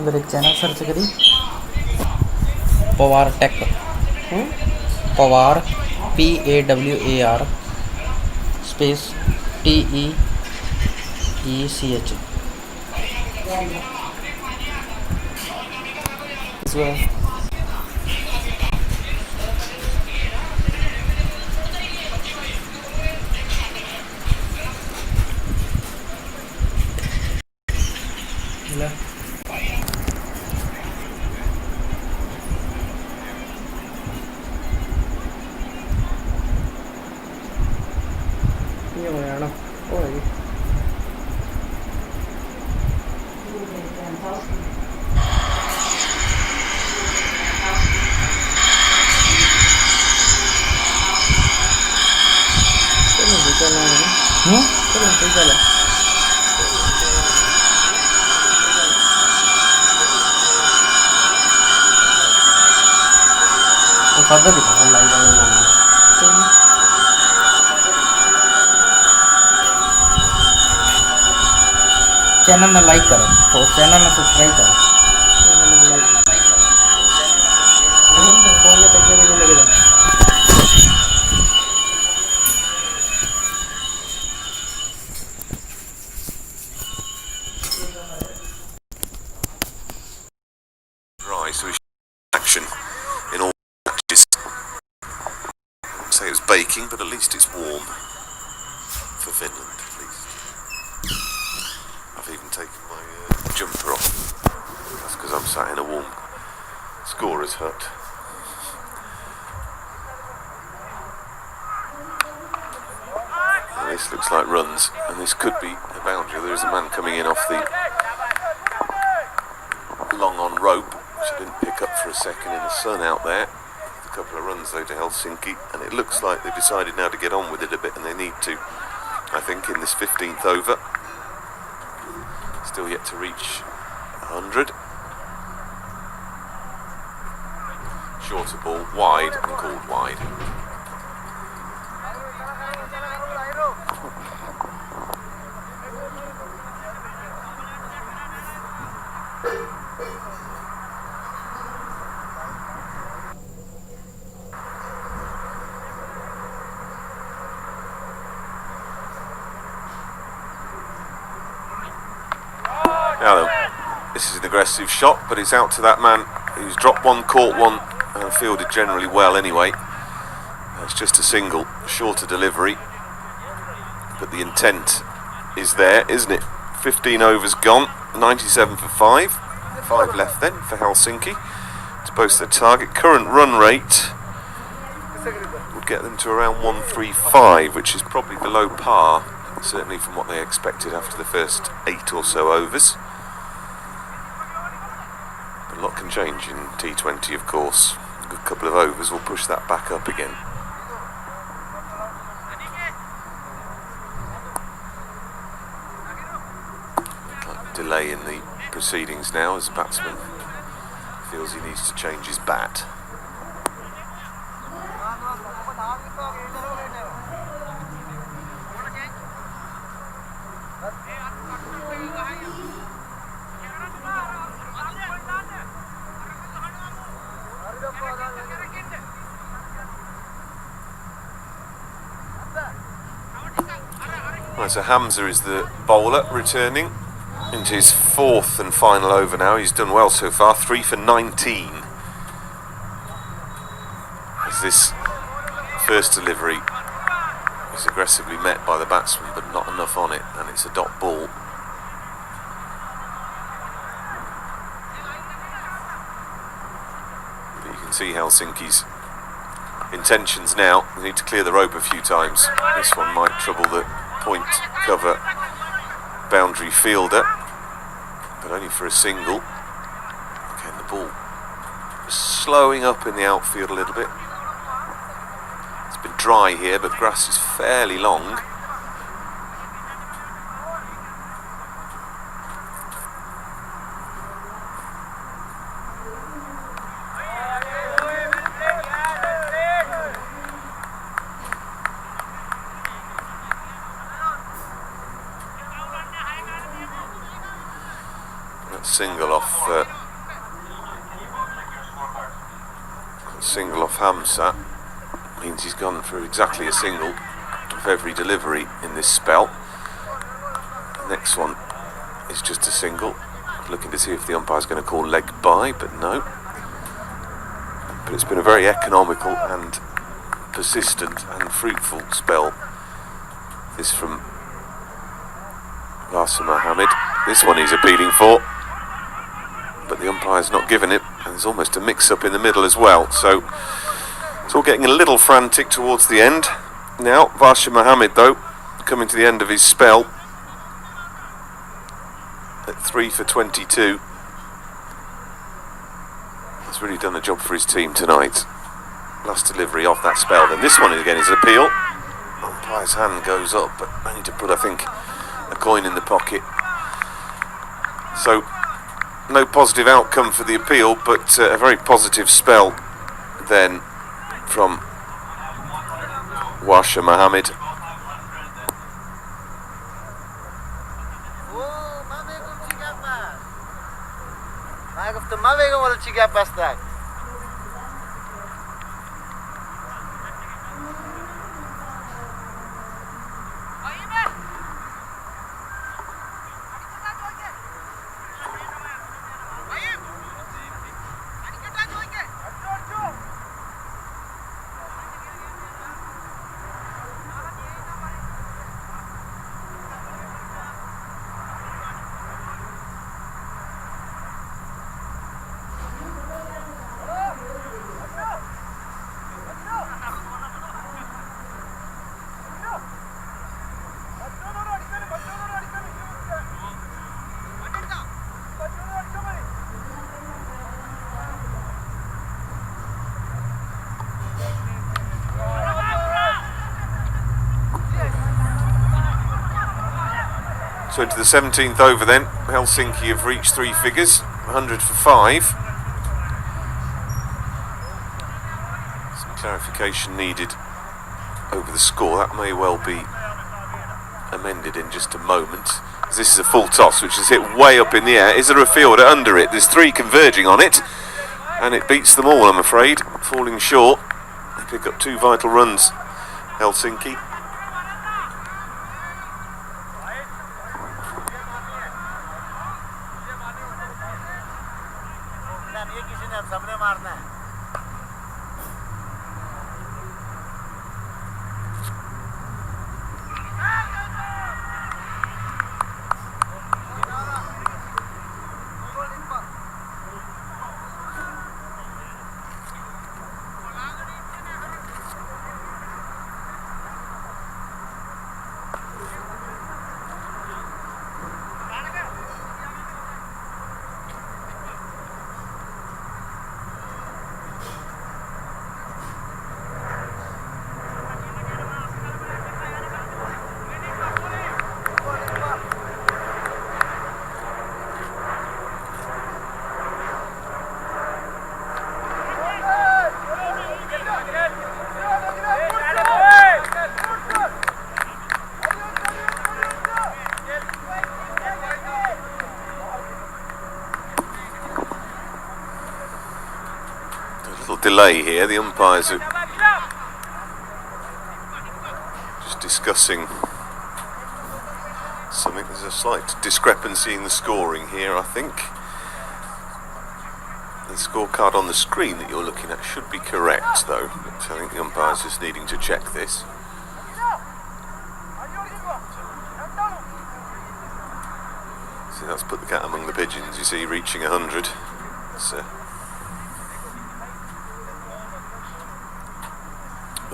मेरे channel search करी Pawar tech, Pawar PAWAR space TEECH। कदर दिखाओ लाइव वाले लोगों चैनल में लाइक करो और चैनल में सब्सक्राइब करो। Right, so we action in all matches. Say it was baking, but at least it's warm for Finland, at least. I've even taken my jumper off. That's because I'm sat in a warm scorer's hut. Now this looks like runs, and this could be a boundary. There is a man coming in off the long on rope, which I didn't pick up for a second in the sun out there. A couple of runs though to Helsinki, and it looks like they've decided now to get on with it a bit, and they need to, I think, in this 15th over. Still yet to reach 100. Shorter ball, wide, and called wide. Now, this is an aggressive shot, but it's out to that man who's dropped one, caught one, and fielded generally well anyway. It's just a single, shorter delivery, but the intent is there, isn't it? 15 overs gone, 97 for 5. 5 left then for Helsinki to post their target. Current run rate would get them to around 135, which is probably below par, certainly from what they expected after the first 8 or so overs. A lot can change in T20, of course. A good couple of overs will push that back up again. Like delay in the proceedings now as the batsman feels he needs to change his bat. Right, so Hamza is the bowler returning into his 4th and final over now. He's done well so far, 3 for 19. As this first delivery is aggressively met by the batsman, but not enough on it, and it's a dot ball. But you can see Helsinki's intentions now. They need to clear the rope a few times. This one might trouble the point cover boundary fielder, but only for a single. Again, the ball slowing up in the outfield a little bit. It's been dry here, but the grass is fairly long. Single off Hamza means he's gone for exactly a single of every delivery in this spell. The next one is just a single. Looking to see if the umpire's going to call leg by, but no. But it's been a very economical and persistent and fruitful spell. This from Vasir Mohammed. This one he's appealing for, but the umpire's not given it, and there's almost a mix-up in the middle as well. So it's all getting a little frantic towards the end. Now Vasir Mohammed, though, coming to the end of his spell at 3 for 22. He's really done a job for his team tonight. Last delivery off that spell. Then this one again is an appeal. Umpire's hand goes up, but I need to put, I think, a coin in the pocket. So no positive outcome for the appeal, but a very positive spell then from Vasir Mohammed. So into the 17th over then. Hcc have reached three figures, 100 for 5. Some clarification needed over the score. That may well be amended in just a moment. This is a full toss which is hit way up in the air. Is there a fielder under it? There's three converging on it, and it beats them all, I'm afraid. Falling short. They pick up two vital runs, Hcc. Delay here. The umpires are just discussing something. There's a slight discrepancy in the scoring here, I think. The scorecard on the screen that you're looking at should be correct, though. But I think the umpire's just needing to check this. See, that's put the cat among the pigeons, you see, reaching 100.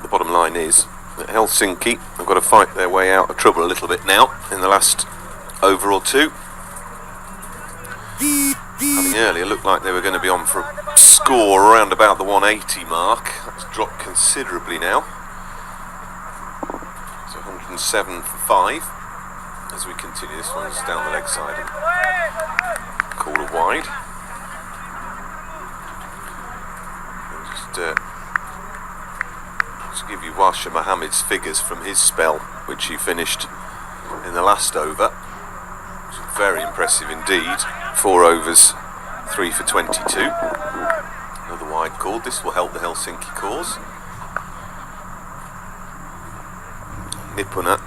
The bottom line is that Hcc have got to fight their way out of trouble a little bit now in the last over or two. Having earlier looked like they were going to be on for a score around about the 180 mark. That's dropped considerably now. So 107 for 5 as we continue. This one's down the leg side and call a wide. Just to give you Vasir Mohammed's figures from his spell, which he finished in the last over. Very impressive indeed. 4 overs, 3 for 22. Another wide chord. This will help the Hcc cause. Nipuna,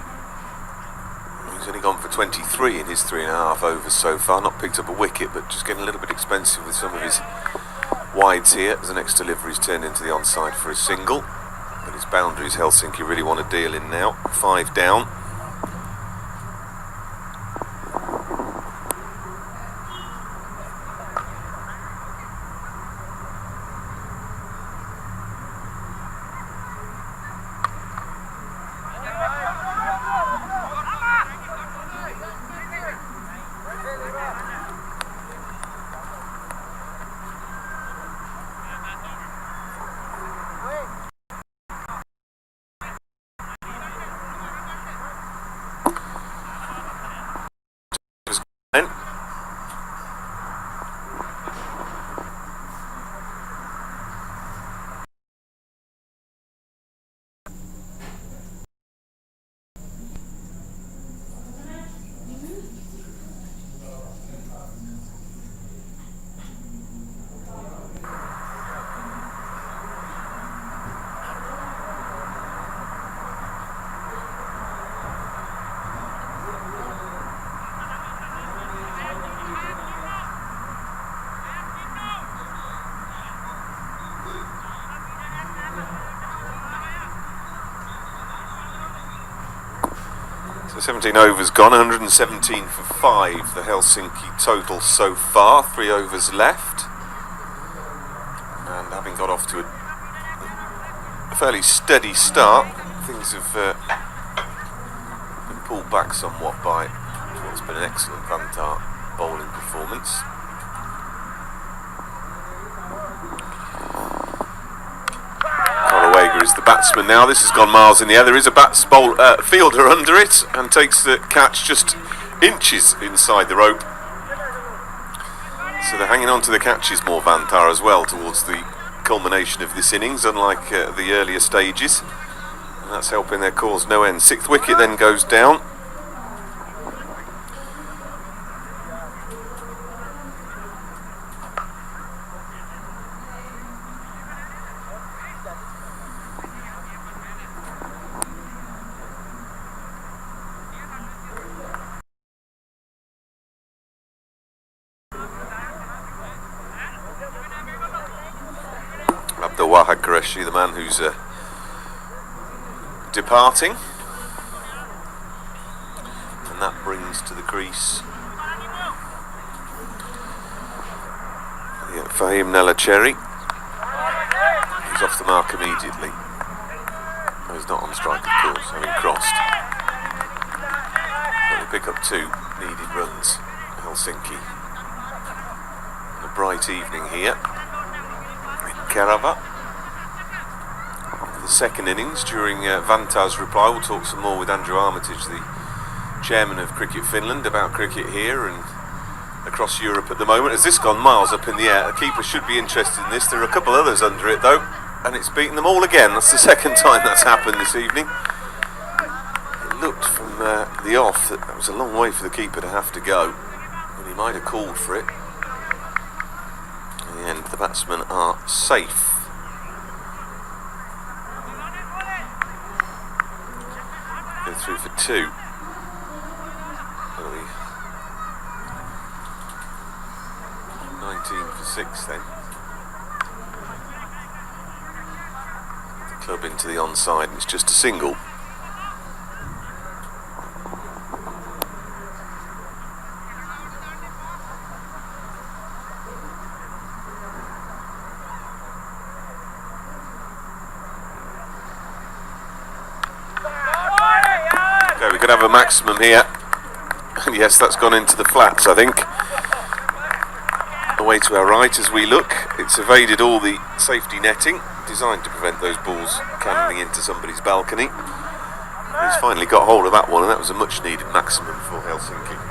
he's only gone for 23 in his 3.5 overs so far. Not picked up a wicket, but just getting a little bit expensive with some of his wides here, as the next delivery's turned into the onside for a single. But his boundaries Hcc really want to deal in now. 5 down. So 17 overs gone, 117 for 5, the Hcc total so far, 3 overs left. And having got off to a fairly steady start, things have been pulled back somewhat by what's been an excellent Vantar bowling performance. Is the batsman now. This has gone miles in the air. There is a fielder under it and takes the catch just inches inside the rope. So they're hanging on to the catches more, Vantar, as well, towards the culmination of this innings, unlike the earlier stages. And that's helping their cause no end. 6th wicket then goes down. Qureshi, the man who's departing, and that brings to the crease Fahim Nelacherry. He's off the mark immediately. Oh, he's not on strike, of course, having crossed. But they pick up 2 needed runs, Hcc. A bright evening here in Kerava. Second innings. During Vantar's reply, we'll talk some more with Andrew Armitage, the chairman of Cricket Finland, about cricket here and across Europe at the moment. As this gone miles up in the air, the keeper should be interested in this. There are a couple others under it though, and it's beaten them all again. That's the second time that's happened this evening. It looked from the off that was a long way for the keeper to have to go, and he might have called for it. In the end, the batsmen are safe. Through for 2. 19 for 6 then. The club into the onside, and it's just a single. Have a maximum here, and yes, that's gone into the flats, I think. Away to our right as we look, it's evaded all the safety netting designed to prevent those balls cannonning into somebody's balcony. He's finally got hold of that one, and that was a much needed maximum for Hcc.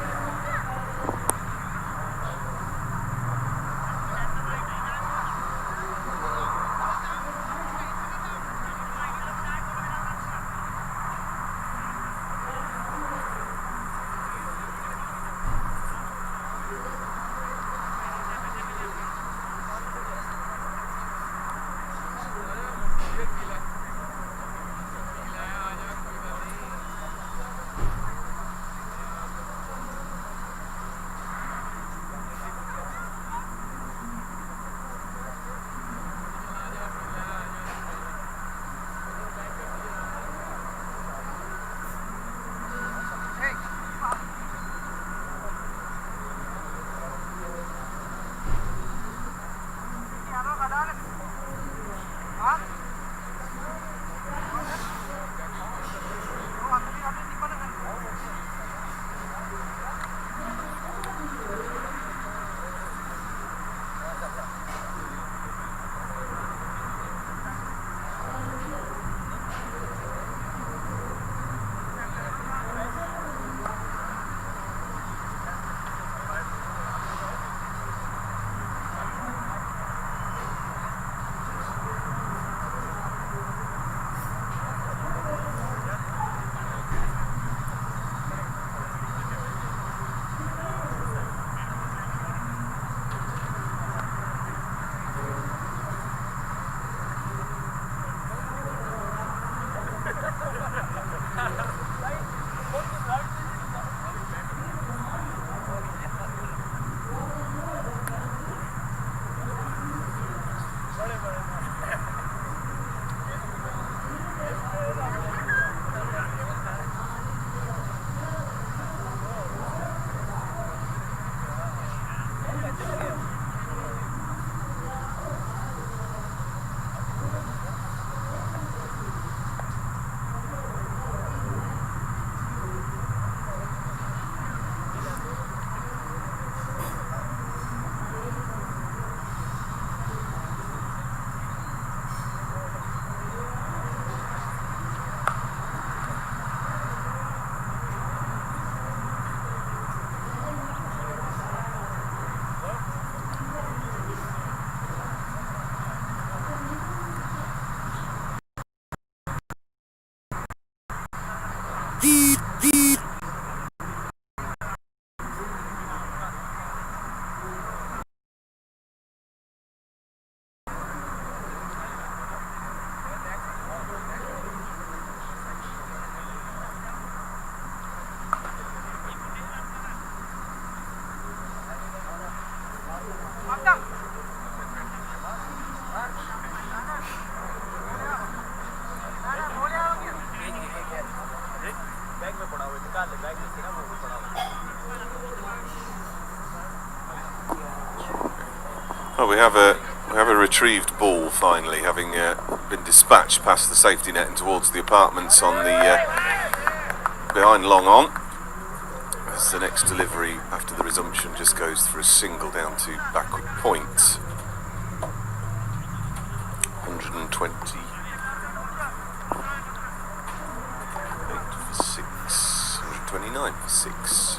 Well, we have a retrieved ball finally, having been dispatched past the safety net and towards the apartments on the behind long on. As the next delivery after the resumption just goes for a single down to backward point. 128 for 6, 129 for 6.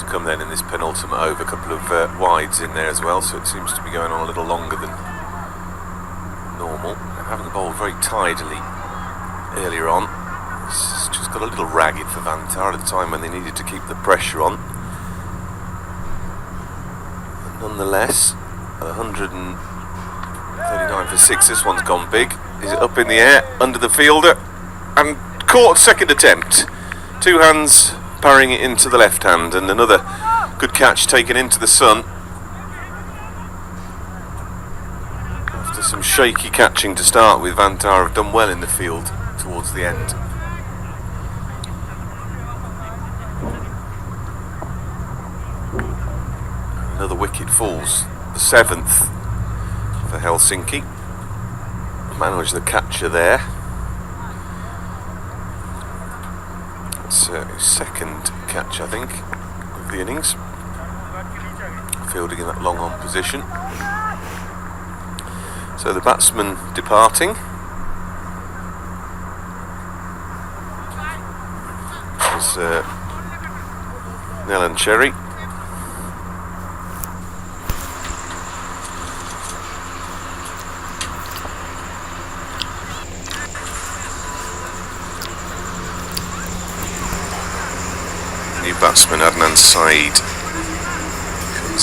Come then in this penultimate over, a couple of wides in there as well, so it seems to be going on a little longer than normal. Having bowled very tidily earlier on, it's just got a little ragged for Vantar at the time when they needed to keep the pressure on. But nonetheless, 139 for 6, this one's gone big. Is it up in the air, under the fielder, and caught second attempt. Two hands parrying it into the left hand, and another good catch taken into the sun after some shaky catching to start with. Vantar have done well in the field towards the end. Another wicket falls, the 7th for Hcc. Managed the catcher there. It's his second catch, I think, of the innings. Fielding in that long on position. So the batsman departing. Is Nell Cherry. Batsman Adnan Saeed